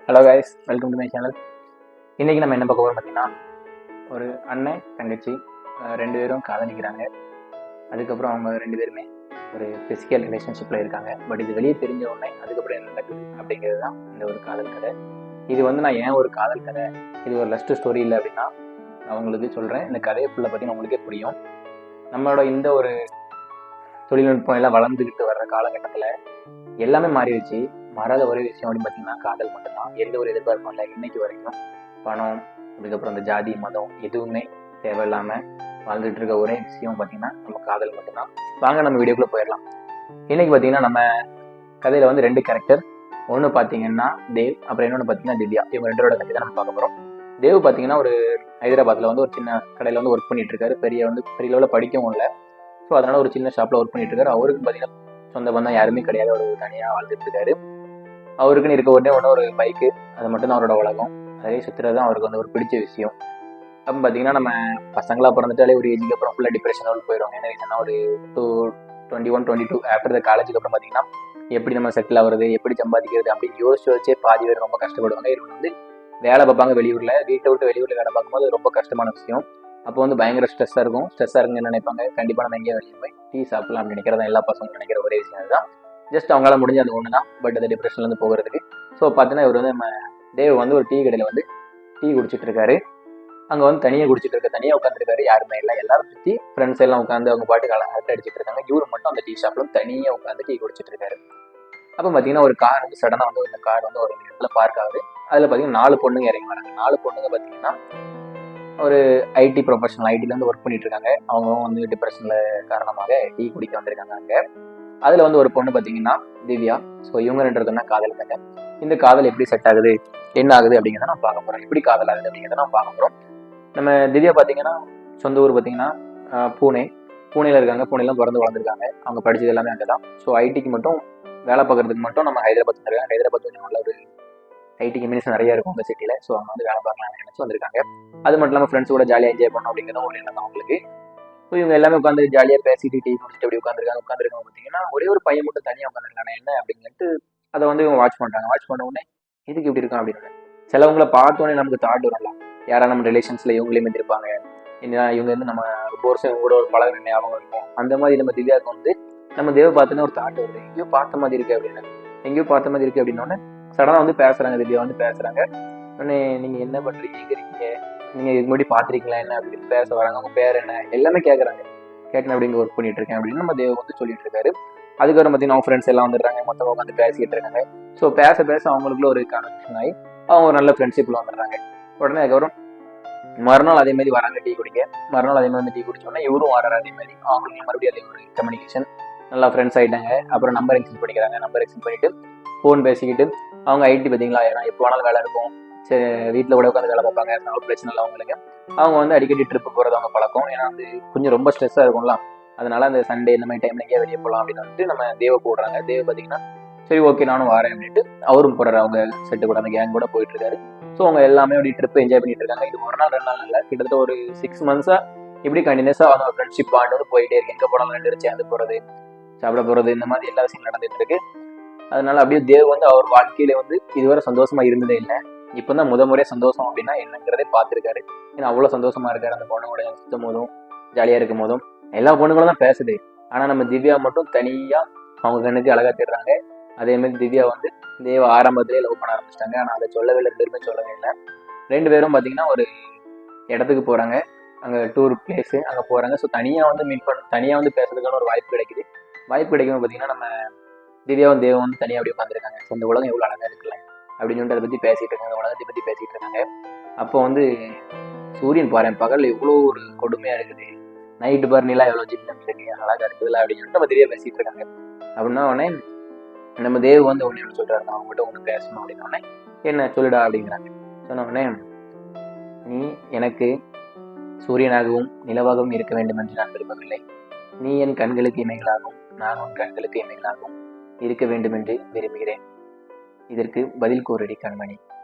Hello guys, welcome to my channel. இன்றைக்கி நம்ம என்ன பார்க்க போகிறோம் பார்த்தீங்கன்னா, ஒரு அண்ணன் தங்கச்சி ரெண்டு பேரும் காதலிக்கிறாங்க. அதுக்கப்புறம் அவங்க ரெண்டு பேருமே ஒரு ஃபிசிக்கல் ரிலேஷன்ஷிப்பில் இருக்காங்க. பட் இது வெளியே தெரிஞ்ச உடனே அதுக்கப்புறம் என்ன நடக்குது அப்படிங்கிறது தான் இந்த ஒரு காதல் கதை. இது வந்து நான் ஏன் ஒரு காதல் கதை, இது ஒரு லஸ்ட் ஸ்டோரி இல்லை அப்படின்னா நான் உங்களுக்கு சொல்கிறேன். இந்த கதையை ஃபுல்லாக பற்றி உங்களுக்கே புரியும். நம்மளோட இந்த ஒரு தொழில்நுட்பம் எல்லாம் வளர்ந்துக்கிட்டு வர்ற காலகட்டத்தில் எல்லாமே மாறிடுச்சு. மாறாத ஒரே விஷயம் அப்படின்னு பார்த்தீங்கன்னா காதல் மட்டும்தான். எந்த ஒரு எதிர்பார்ப்பும் இல்லை இன்னைக்கு வரைக்கும். பணம், அதுக்கப்புறம் இந்த ஜாதி மதம் எதுவுமே தேவையில்லாமல் வாழ்ந்துட்டு இருக்க ஒரே விஷயம் பார்த்தீங்கன்னா நம்ம காதல் மட்டும்தான். வாங்க நம்ம வீடியோக்குள்ளே போயிடலாம். இன்னைக்கு பார்த்தீங்கன்னா நம்ம கதையில் வந்து ரெண்டு கேரக்டர். ஒன்று பார்த்தீங்கன்னா தேவ், அப்புறம் இன்னொன்று பார்த்தீங்கன்னா திவ்யா. இவங்க ரெண்டோட கதை தான் நம்ம பார்க்க போகிறோம். தேவ் பார்த்தீங்கன்னா ஒரு ஹைதராபாத்தில் வந்து ஒரு சின்ன கடையில் வந்து ஒர்க் பண்ணிட்டு இருக்காரு. பெரிய லெவலில் படிக்கவும் இல்லை. ஸோ அதனால ஒரு சின்ன ஷாப்பில் ஒர்க் பண்ணிட்டு இருக்காரு. அவருக்கு பார்த்தீங்கன்னா சொந்த பந்தம் யாருமே கிடையாது. அவர் தனியாக வாழ்ந்துட்டு இருக்காரு. அவருக்குன்னு இருக்க ஒரு பைக்கு, அது மட்டும் தான் அவரோட உலகம். அதே சுற்றுறது தான் அவருக்கு வந்து ஒரு பிடிச்ச விஷயம். அப்போ பார்த்தீங்கன்னா நம்ம பசங்களாக பிறந்துட்டாலே ஒரு ஏஜுக்கு அப்புறம் ஃபுல்லாக டிப்ரெஷனோடு போயிடும். என்ன ரீசன்னா ஒரு 21-22 ஆஃப்டர் த காலேஜுக்கு அப்புறம் பார்த்தீங்கன்னா எப்படி நம்ம செட்டில் ஆகுறது, எப்படி சம்பாதிக்கிறது அப்படின்னு யோசிச்சே பாதி பேர் ரொம்ப கஷ்டப்படுவாங்க. இவங்க வந்து வேலை பார்ப்பாங்க வெளியூரில், வீட்டை விட்டு வெளியூரில் வேலை பார்க்கும்போது ரொம்ப கஷ்டமான விஷயம். அப்போ வந்து பயங்கர ஸ்ட்ரெஸ்ஸாக இருக்கும். என்ன நினைப்பாங்க, கண்டிப்பாக நம்ம எங்கேயும் வெளியே போய் டீ சாப்பிடலாம் அப்படின்னு நினைக்கிறதா எல்லா பசங்களும் நினைக்கிற ஒரே விஷயம் அதுதான். ஜஸ்ட் அவங்களால முடிஞ்ச அது ஒன்று தான். பட் அது டிப்ரெஷன்லேருந்து போகிறதுக்கு. ஸோ பார்த்தீங்கன்னா இவர் வந்து நம்ம தேவ் வந்து ஒரு டீ கடையில் வந்து டீ குடிச்சிட்டு இருக்காரு. அங்கே வந்து தனியாக உட்காந்துருக்காரு. யாருமே இல்லை. எல்லாரும் சுற்றி ஃப்ரெண்ட்ஸ் எல்லாம் உட்காந்து அவங்க பாட்டுக்கு அரட்டை அடிச்சிட்டு இருக்காங்க. இவரு மட்டும் அந்த டீ ஷாப்பில் தனியாக உட்காந்து டீ குடிச்சிட்டு இருக்காரு. அப்போ பார்த்தீங்கன்னா ஒரு கார் வந்து சடனாக வந்து இந்த கார் வந்து ஒரு இடத்துல பார்க் ஆகுது. அதில் பார்த்தீங்கன்னா 4 பொண்ணுங்க இறங்கி வராங்க. 4 பொண்ணுங்க பார்த்தீங்கன்னா ஒரு ஐடி ப்ரொஃபஷனல், ஐடிலேருந்து ஒர்க் பண்ணிட்டு இருக்காங்க. அவங்க வந்து டிப்ரெஷனில் காரணமாக டீ குடிக்க வந்திருக்காங்க அங்கே. அதில் வந்து ஒரு பொண்ணு பார்த்தீங்கன்னா திவ்யா. ஸோ இவங்க ரெண்டு தான் காதலிக்காங்க. இந்த காதல் எப்படி செட் ஆகுது, என்ன ஆகுது அப்படிங்கிறத நான் பார்க்க போகிறோம். எப்படி காதல் ஆகுது அப்படிங்கிறத நான் பார்க்க போகிறோம். நம்ம திவ்யா பார்த்தீங்கன்னா சொந்த ஊர் பார்த்தீங்கன்னா பூனேல இருக்காங்க. பூனேலாம் பிறந்து வளர்ந்துருக்காங்க. அவங்க படித்தது எல்லாமே அங்கே தான். ஸோ ஐடிக்கு மட்டும் வேலை பார்க்கறதுக்கு மட்டும் நம்ம ஹைதராபாத் வந்துருக்காங்க. ஹைதராபாத் வந்து நல்ல ஒரு ஐடி கம்பெனிஸ் நிறைய இருக்கும் அந்த சிட்டியில். ஸோ அவங்க வந்து வேலை பார்க்கலாம் நினச்சி வந்திருக்காங்க. அது மட்டும் இல்லாமல் ஃப்ரெண்ட்ஸோட ஜாலியாக என்ஜாய் பண்ணணும் அப்படிங்கிறதும் ஒரு எண்ணம் தான் அவங்களுக்கு. ஸோ இவங்க எல்லாமே உட்காந்து ஜாலியாக பேசிட்டு டீ குடிச்சிட்டு அப்படி உட்காந்துருக்காங்க பார்த்தீங்கன்னா ஒரே ஒரு பையன் மட்டும் தனியாக உட்காந்துருக்காங்க. என்ன அப்படின்னு அதை வந்து இவங்க வாட்ச் பண்ணுறாங்க. வாட்ச் பண்ண உடனே இதுக்கு இப்படி இருக்கான் அப்படின்னு சிலவங்களை பார்த்தோன்னே நமக்கு தாட் வரலாம். யாரா நம்ம ரிலேஷன்ஸில் இவங்களையுமே இருப்பாங்க, என்ன இவங்க வந்து நம்ம ரொம்ப வருஷம் இவங்களோட ஒரு பழக ஞாபகம் இருக்கும். அந்த மாதிரி நம்ம திவ்யாவுக்கு வந்து நம்ம தேவ பார்த்தோன்னே ஒரு தாட் வருது, எங்கேயோ பார்த்த மாதிரி இருக்கு அப்படின்னு. எங்கேயோ பார்த்த மாதிரி இருக்கு அப்படின்னோடனே சடனாக வந்து பேசுகிறாங்க. திவ்யா வந்து பேசுகிறாங்க. உடனே நீங்கள் என்ன பண்ணுறீங்க, எங்கே இருக்கீங்க, நீங்கள் இதுக்கு முன்னாடி பார்த்துருக்கீங்களா என்ன அப்படின்னு பேச வராங்க. அவங்க பேர் என்ன எல்லாமே கேட்குறாங்க. கேட்கணும் அப்படிங்க ஒர்க் பண்ணிட்டு இருக்கேன் அப்படின்னு நம்ம தேவ வந்து சொல்லிட்டு இருக்காரு. அதுக்கப்புறம் பார்த்தீங்கன்னா அவங்க ஃப்ரெண்ட்ஸ் எல்லாம் வந்துடுறாங்க. மொத்தமாக உட்காந்து பேசிக்கிட்டு இருக்காங்க. ஸோ பேச பேச அவங்களுக்குள்ள ஒரு கனெக்ஷன் ஆகி அவங்க ஒரு நல்ல ஃப்ரெண்ட்ஷிப்பில் வந்துடுறாங்க. உடனே அதுக்கப்புறம் மறுநாள் அதே மாதிரி வராங்க டீ குடிக்க. மறுநாள் அதே மாதிரி வந்து டீ குடிச்சோடனே இவரும் வராரு. அதே மாதிரி அவங்களுக்கு மறுபடியும் அதே ஒரு கம்யூனிகேஷன், நல்லா ஃப்ரெண்ட்ஸ் ஆகிட்டாங்க. அப்புறம் நம்பர் எக்ஸ்சேஞ்ச் பண்ணிக்கிறாங்க. நம்பர் எக்ஸ்சேஞ்ச் பண்ணிட்டு ஃபோன் பேசிக்கிட்டு அவங்க ஐடி பார்த்தீங்களா, ஏன்னா எப்போ வேணாலும் வேலை இருக்கும். சரி, வீட்டில் கூட உட்காந்து வேலை பார்ப்பாங்க. அதனால பிரச்சனை இல்லை அவங்களுக்கு. அவங்க வந்து அடிக்கடி ட்ரிப்பு போகிறது அவங்க பழக்கம். ஏன்னா வந்து கொஞ்சம் ரொம்ப ஸ்ட்ரெஸ்ஸாக இருக்கும்ல, அதனால அந்த சண்டே இந்த மாதிரி டைம்ல எங்கேயா வெளியே போகலாம் அப்படின்னு வந்துட்டு நம்ம தேவ போடுறாங்க. தேவ பார்த்தீங்கன்னா சரி ஓகே நானும் வரேன் அப்படின்ட்டு அவரும் போடுறாரு. அவங்க செட்டு கூட அந்த கேங் கூட போயிட்டு இருக்காரு. ஸோ அவங்க எல்லாமே அப்படி ட்ரிப் என்ஜாய் பண்ணிட்டு இருக்காங்க. இது ஒரு நாள் 2 நாள் இல்லை, கிட்டத்தட்ட ஒரு 6 months இப்படி கண்டினியூஸாக அவங்க ஃப்ரெண்ட்ஷிப் பாண்ட் வந்து போயிட்டே இருக்கு. எங்கே போனாலும் 2 பேரும் சேர்ந்து போகிறது, சாப்பிட போகிறது, இந்த மாதிரி எல்லா விஷயம் நடந்துட்டு இருக்கு. அதனால அப்படியே தேவ் வந்து அவர் வாழ்க்கையில வந்து இதுவரை சந்தோஷமா இருந்ததே இல்லை. இப்போதான் முறையாக சந்தோஷம் அப்படின்னா என்னங்கிறதே பார்த்துருக்காரு. ஏன்னா அவ்வளோ சந்தோஷமா இருக்காரு. அந்த பொண்ணுங்களோட சுத்தும் போதும் ஜாலியாக இருக்கும் போதும் எல்லா பொண்ணுங்களும் தான் பேசுது. ஆனால் நம்ம திவ்யா மட்டும் தனியாக அவங்க கண்ணுக்கு அழகா தேடுறாங்க. அதே மாதிரி திவ்யா வந்து தேவ ஆரம்பத்திலே லவ் பண்ண ஆரம்பிச்சிட்டாங்க. ஆனால் அதை சொல்லவே இல்லை, பேருமே சொல்லவே இல்லை. 2 பேரும் பார்த்தீங்கன்னா ஒரு இடத்துக்கு போகிறாங்க. அங்கே டூர் பிளேஸு அங்கே போகிறாங்க. ஸோ தனியாக வந்து தனியாக வந்து பேசுறதுக்கான ஒரு வாய்ப்பு கிடைக்குது. வாய்ப்பு கிடைக்கும் பார்த்தீங்கன்னா நம்ம திவ்யாவும் தேவம் வந்து தனியாக அப்படி உட்காந்துருக்காங்க. ஸோ இந்த உலகம் எவ்வளோ அழகாக இருக்குல்ல அப்படின்னு சொல்லிட்டு அதை பற்றி பேசிகிட்டு இருக்காங்க. அந்த உலகத்தை பற்றி பேசிகிட்டு இருக்காங்க. அப்போ வந்து சூரியன் பாரு பகல் எவ்வளோ ஒரு கொடுமையாக இருக்குது, நைட்டு பாரு நிலா எவ்வளோ ஜிம்னு இருக்கு, அழகாக இருக்குதுல்ல அப்படின்னு சொல்லிட்டு நம்ம திவ்யா பேசிகிட்டு இருக்காங்க. அப்படின்னா உடனே நம்ம தேவ் வந்து ஒன்று சொல்கிறாரு, நான் அவங்ககிட்ட ஒன்று பேசணும் அப்படின்னோடனே என்ன சொல்லிடா அப்படிங்கிறாங்க. சொன்ன உடனே நீ எனக்கு சூரியனாகவும் நிலவாகவும் இருக்க வேண்டும் என்று நான் விரும்பவில்லை. நீ என் கண்களுக்கு இமைகளாகவும் நான் உன் கண்களுக்கு இமைகளாகவும் இருக்க வேண்டும் என்று விரும்புகிறேன். இதற்கு பதில் கூறடி கண்மணி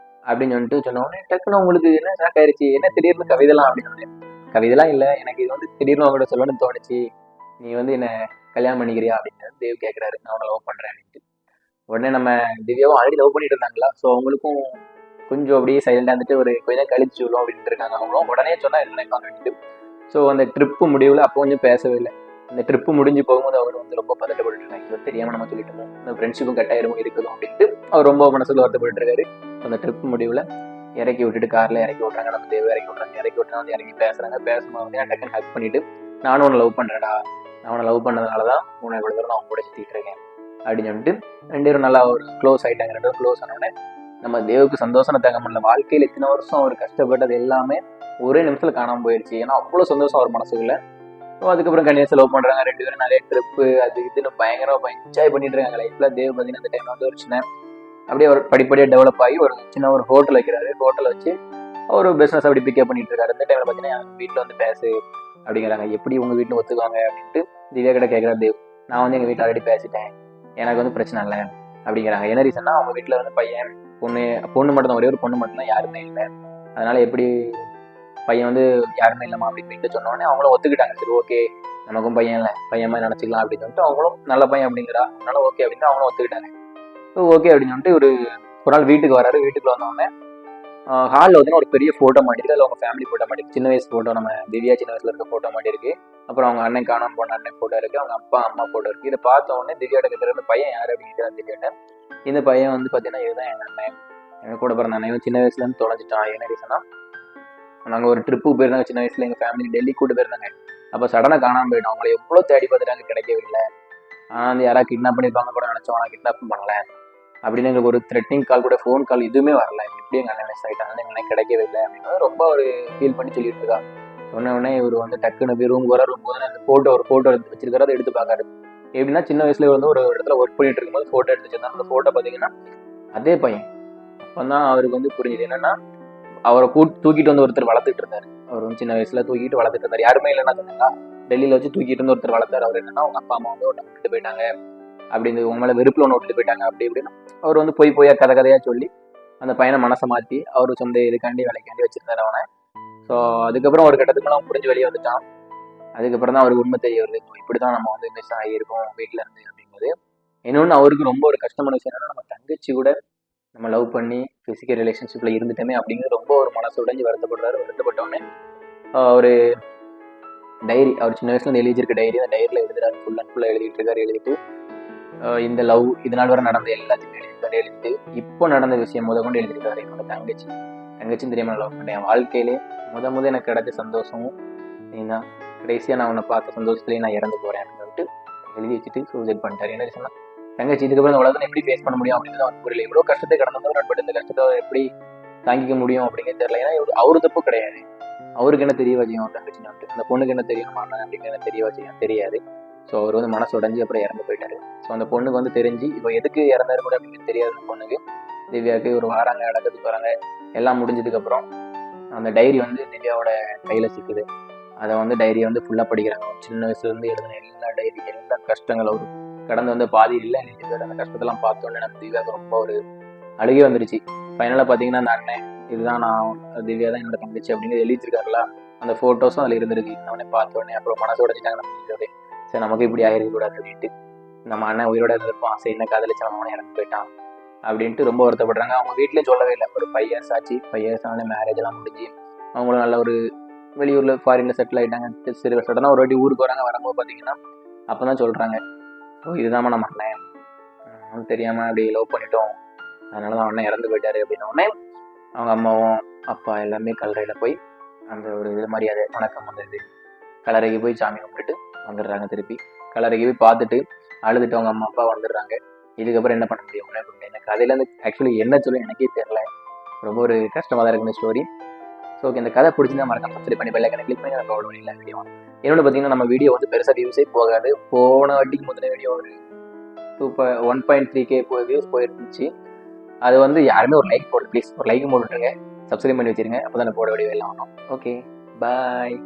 அப்படின்னு சொல்லிட்டு சொன்ன உடனே டக்குன்னு உங்களுக்கு என்ன ஷாக் ஆயிடுச்சு. என்ன திடீர்னு கவிதைலாம் அப்படின்னு. கவிதைலாம் இல்லை, எனக்கு இது வந்து திடீர்னு அவங்கள்ட்ட சொல்லணும்னு தோணுச்சு. நீ வந்து என்ன கல்யாணம் பண்ணிக்கிறியா அப்படின்னு தேவ் கேட்குறாரு. நான் உன்னை லவ் பண்ணுறேன் அப்படின்ட்டு. உடனே நம்ம திவ்யாவும் ஆல்ரெடி லவ் பண்ணிட்டு இருந்தாங்களா, ஸோ அவங்களுக்கும் கொஞ்சம் அப்படியே சைலண்டாக இருந்துட்டு ஒரு கொஞ்சம் கழிச்சு சொல்லுவோம் அப்படின்ட்டு இருக்காங்க. அவங்களும் உடனே சொன்னால் நினைப்பாங்க. ஸோ அந்த ட்ரிப்பு முடிவில் அப்போ கொஞ்சம் பேசவே இல்லை. அந்த ட்ரிப்பு முடிஞ்சு போகும்போது அவர் வந்து ரொம்ப பதட்டப்பட்டு இருக்காங்க. தெரியாமல் நம்ம சொல்லிட்டோம், இந்த ஃப்ரெண்ட்ஷிப்பும் கட்டாயிரமும் இருக்குதும் அப்படின்ட்டு அவர் ரொம்ப மனசுல வருத்தப்பட்டு இருக்காரு. அந்த ட்ரிப் முடிவில் இறக்கி விட்டுட்டு காரில் இறக்கி விட்றாங்க. நம்ம தேவை இறக்கி விட்றாங்க. வந்து இறங்கி பேசுகிறாங்க. பேசும்போது வந்து டக்குன்னு ஹக் பண்ணிவிட்டு, நானும் உன்னை லவ் பண்ணுறேன்டா, நான் உன்னை லவ் பண்ணதுனால தான் உன்னை இவ்வளோ தூரம் நான் அவங்க கூட சுற்றிட்டு இருக்கேன் அப்படின்னு சொல்லிட்டு 2 பேரும் நல்லா ஒரு க்ளோஸ் ஆகிட்டாங்க. 2 பேரும் க்ளோஸ் ஆனோடனே நம்ம தேவுக்கு சந்தோஷம் தாங்க முடியல. வாழ்க்கையில் இத்தனை வருஷம் அவர் கஷ்டப்பட்டது எல்லாமே ஒரே நிமிஷத்தில் காணாமல் போயிடுச்சு. ஏன்னா அவ்வளோ சந்தோஷம் அவர் மனசுக்குள்ள. ஸோ அதுக்கப்புறம் கண்டிப்பாக லவ் பண்ணுறாங்க. 2 பேரும் நிறைய ட்ரிப்பு அது இதுன்னு பயங்கரமாக என்ஜாய் பண்ணிட்டு இருக்காங்க லைஃப்பில். தேவ் பார்த்தீங்கன்னா அந்த டைம் வந்து ஒரு சின்ன அப்படியே ஒரு படிப்படியாக டெவலப் ஆகி ஒரு சின்ன ஒரு ஹோட்டல் வைக்கிறாரு. ஹோட்டல் வச்சு அவர் பிஸ்னஸ் அப்படி பிக்கப் பண்ணிட்டு இருக்காரு. அந்த டைமில் பார்த்தீங்கன்னா வீட்டில் வந்து பேசு அப்படிங்கிறாங்க. எப்படி உங்கள் வீட்டில் ஒத்துக்குவாங்க அப்படின்ட்டு திவ்யா கிட்ட கேட்குறாரு தேவ். நான் வந்து எங்கள் வீட்டில் ஆல்ரெடி பேசிட்டேன், எனக்கு வந்து பிரச்சனை இல்லை அப்படிங்கிறாங்க. என்ன ரீசன்னா அவங்க வீட்டில் வந்து பையன் பொண்ணு மட்டும் தான், ஒரே ஒரு பொண்ணு மட்டும்தான், யாருமே இல்லை. அதனால எப்படி பையன் வந்து யாருமே இல்லைம்மா அப்படின்னு சொன்னோடனே அவங்களும் ஒத்துக்கிட்டாங்க. சரி ஓகே, நமக்கும் பையன் இல்லை, பையன் மாதிரி நினச்சிக்கலாம் அப்படின்னு சொல்லிட்டு அவங்களும் நல்ல பையன் அப்படிங்கிறா, அதனால ஓகே அப்படின்னு அவங்களும் ஒத்துக்கிட்டாங்க. ஸோ ஓகே அப்படின்னு சொல்லிட்டு ஒரு நாள் வீட்டுக்கு வராரு. வீட்டுக்கு வந்தோடனே ஹாலில் வந்து ஒரு பெரிய ஃபோட்டோ மாட்டிருக்கு. அதில் அவங்க ஃபேமிலி ஃபோட்டோ மாட்டிருக்கு. சின்ன வயசு ஃபோட்டோ, நம்ம திவ்யா சின்ன வயசுல இருக்க ஃபோட்டோ மாட்டிருக்கு. அப்புறம் அவங்க அண்ணன் காணாமல் போன அண்ணன் ஃபோட்டோ இருக்குது. அவங்க அப்பா அம்மா ஃபோட்டோ இருக்குது. இதை பார்த்த உடனே திவ்யாட்ட கிட்ட இருந்து பையன் யார் அப்படின்னு திவ்யாட்ட. இந்த பையன் வந்து பார்த்தீங்கன்னா இதுதான் எங்கள் அண்ணன், எங்கள் கூட பிறந்த அண்ணன், சின்ன வயசுலேருந்து தொலைஞ்சிட்டான். என்ன ரீசனா, நாங்கள் ஒரு ட்ரிப்புக்கு போயிருந்தாங்க சின்ன வயசுல, எங்கள் ஃபேமிலி டெல்லி கூட்டு போயிருந்தாங்க. அப்போ சடனாக காணாமல் போயிட்டோம். அவங்களை எவ்வளோ தேடி பார்த்துட்டாங்க, கிடைக்கவே இல்லை. ஆனால் வந்து யாராவது கிட்னாப் பண்ணியிருப்பாங்க கூட நினச்சோம், ஆனால் கிட்னாப் பண்ணல அப்படின்னு எங்களுக்கு ஒரு த்ரெட்னிங் கால் கூட, ஃபோன் கால் எதுவுமே வரல. எப்படி எங்கள் அண்ணன் மிஸ் ஆகிட்டாங்க, எங்கள் அண்ணன் கிடைக்கவே இல்லை அப்படின்னு ரொம்ப ஒரு ஃபீல் பண்ணி சொல்லிட்டு இருக்கா. சொன்ன உடனே இவர் வந்து டக்குன்னு போய் ரூம் போது அந்த ஃபோட்டோ எடுத்து வச்சிருக்காரு. அதை எடுத்து பார்க்காரு. எப்படின்னா சின்ன வயசுல வந்து ஒரு இடத்துல ஒர்க் பண்ணிட்டு இருக்கும்போது ஃபோட்டோ எடுத்து வச்சிருந்தாங்க. அந்த ஃபோட்டோ பார்த்தீங்கன்னா அதே பையன். அப்போ தான் அவருக்கு வந்து புரிஞ்சுது என்னன்னா, அவரை தூக்கிட்டு வந்து ஒருத்தர் வளர்த்துட்டு இருந்தாரு. அவர் வந்து சின்ன வயசுல தூக்கிட்டு வளர்த்துட்டு இருந்தார். யாருமே இல்லைன்னா சொன்னாங்க, டெல்லியில வச்சு தூக்கிட்டு வந்து ஒருத்தர் வளர்த்தாரு. அவர் என்னன்னா அவங்க அப்பா அம்மா வந்து ஒன்று விட்டுட்டு போயிட்டாங்க அப்படின்னு, உங்க மேலே வெறுப்பில் ஒன்று விட்டுட்டு போயிட்டாங்க அப்படி இப்படின்னு அவர் வந்து போயா கதையாக சொல்லி அந்த பையனை மனசை மாற்றி அவர் சொந்த இதுக்காண்டி வேலைக்காண்டி வச்சிருந்தாரு அவனை. ஸோ அதுக்கப்புறம் ஒரு கட்டத்துக்கு மேலே அவன் புரிஞ்சு வெளியே வந்துட்டான். அதுக்கப்புறம் தான் அவருக்கு உண்மை தெரிய வருது, இப்படி தான் நம்ம வந்து மிஸ் ஆகியிருக்கோம் வீட்டில் இருந்து அப்படிங்கிறது. இன்னொன்று அவருக்கு ரொம்ப ஒரு கஷ்டமான விஷயம் என்னன்னா, நம்ம தங்கச்சி கூட நம்ம லவ் பண்ணி ஃபிசிக்கல் ரிலேஷன்ஷிப்பில் இருந்துட்டோமே அப்படிங்கிறது ரொம்ப ஒரு மனசு உடைஞ்சு வருத்தப்படுறாரு. வருத்தப்பட்டோடனே ஒரு டைரி, அவர் சின்ன வயசுல எழுதி வச்சிருக்க டைரி, அந்த டைரியில் எழுதுறாரு. ஃபுல்லாக எழுதிட்டு இருக்காரு. எழுதிட்டு இந்த லவ் இதனால் வரை நடந்த எல்லாத்தையுமே எழுதிட்டு இப்போ நடந்த விஷயம் கொண்டு எழுதியிருக்காரு. என்னோட தங்கச்சியும் தெரியாம லவ் பண்ணேன். என் வாழ்க்கையிலே முத எனக்கு கிடைச்ச சந்தோஷமும் நீ தான், கடைசியாக நான் உன்னை பார்த்த சந்தோஷத்துலேயே நான் இறந்து போகிறேன் அப்படின்னு சொல்லிட்டு எழுதி வச்சுட்டு சூசைட் பண்ணிட்டாரு. என்ன சொன்னா, தங்கச்சி இதுக்கப்புறம் உலகத்தை எப்படி ஃபேஸ் பண்ண முடியும் அப்படின்னு அவனுக்கு புரியல. இவ்வளோ கஷ்டத்தை கடந்தவர், பட் இந்த கஷ்டத்தை எப்படி தாங்கிக்க முடியும் அப்படிங்கிறது தெரியல. ஏன்னா அவரு தப்பு கிடையாது. அவருக்கு என்ன தெரிய வச்சுக்கணும் அவர் தங்கச்சி வந்துட்டு, அந்த பொண்ணுக்கு என்ன தெரியணும் அண்ணன் அப்படிங்கிறத தெரிய வச்சுக்கணும், தெரியாது. ஸோ அவர் வந்து மனசு உடஞ்சி அப்புறம் இறந்து போயிட்டாரு. ஸோ அந்த பொண்ணுக்கு வந்து தெரிஞ்சு இப்போ எதுக்கு இறந்தாரு கூட அப்படின்னு தெரியாது. அந்த பொண்ணுக்கு திவ்யாவுக்கு ஒரு வாராங்க, அடக்கத்துக்கு வராங்க, எல்லாம் முடிஞ்சதுக்கப்புறம் அந்த டைரி வந்து திவ்யாவோட கையில் சிக்குது. அதை வந்து டைரியை வந்து ஃபுல்லாக படிக்கிறாங்க. சின்ன வயசுலேருந்து எழுதின எல்லா டைரி, எல்லா கஷ்டங்கள் அவர் கடந்து வந்து பாதி இல்லை எழுதிட்டு அந்த கஷ்டத்தெல்லாம் பார்த்தோன்னே நம்ம திவ்யாவுக்கு ரொம்ப ஒரு அழுகே வந்துருச்சு. ஃபைனலாக பார்த்தீங்கன்னா அந்த அண்ணன் இதுதான் நான், திவ்யா தான் என்னோட தங்கச்சி அப்படிங்கிறது எழுதிச்சிருக்காருல, அந்த ஃபோட்டோஸும் அதில் இருந்திருக்கு. அவனை பார்த்தோன்னே அப்புறம் மனசு உடைச்சிட்டாங்க நம்ம. சரி நமக்கு இப்படி ஆகிருக்கக்கூடாது அப்படின்ட்டு, நம்ம அண்ணன் உயிரோட இருந்திருப்பான், சரி என்ன காதலிச்சு அவனை இறந்து போயிட்டான் அப்படின்ட்டு ரொம்ப வருத்தப்படுறாங்க. அவங்க வீட்லேயும் சொல்லவே இல்லை. ஒரு 5 years ஆச்சு. 5 years ஆன மேரேஜ் எல்லாம் முடிஞ்சு அவங்களும் நல்ல ஒரு வெளியூரில் ஃபாரினில் செட்டில் ஆகிட்டாங்க. சரி சடனாக ஒரு வாட்டி ஊருக்கு வராங்க. வரும்போது பார்த்தீங்கன்னா அப்போ தான் சொல்கிறாங்க, ஓ இதுதாம்மா நம்ம அண்ணன், தெரியாமல் அப்படி லவ் பண்ணிட்டோம், அதனால தான் அண்ணன் இறந்து போயிட்டாரு அப்படின்னோடனே அவங்க அம்மாவும் அப்பா எல்லாமே கல்லறையில் போய் அந்த ஒரு இது மரியாதை வணக்கம் வந்தது, கல்லறைக்கு போய் சாமி கும்பிட்டுட்டு வந்துடுறாங்க. திருப்பி கல்லறைக்கு போய் பார்த்துட்டு அழுதுட்டு அவங்க அம்மா அப்பா வந்துடுறாங்க. இதுக்கப்புறம் என்ன பண்ண முடியும் எனக்கு கதையிலேருந்து ஆக்சுவலி என்ன சொல்ல எனக்கே தெரியல. ரொம்ப ஒரு கஷ்டமாக தான் இருக்குது இந்த ஸ்டோரி. ஸோ ஓகே, இந்த கதை பிடிச்சிருந்தா மறக்காம சப்ஸ்கிரைப் பண்ணி பெல் ஐகானை கிளிக் பண்ணி நம்ம அப்லோட் பண்ணி வீடியோ. என்னோட பார்த்தீங்கன்னா நம்ம வீடியோ வந்து பெருசாக வியூஸே போகாது. போன வாட்டிக்கு முதல்ல வீடியோ ஒரு 1.3K வியூஸ் போயிருந்துச்சு. அது வந்து யாருமே ஒரு லைக் போடு ப்ளீஸ், ஒரு லைக் போட்டுருங்க, சப்ஸ்கிரைப் பண்ணி வச்சிருங்க, அப்போ தான் போட வீடியோ எல்லாம் வரும். Okay bye.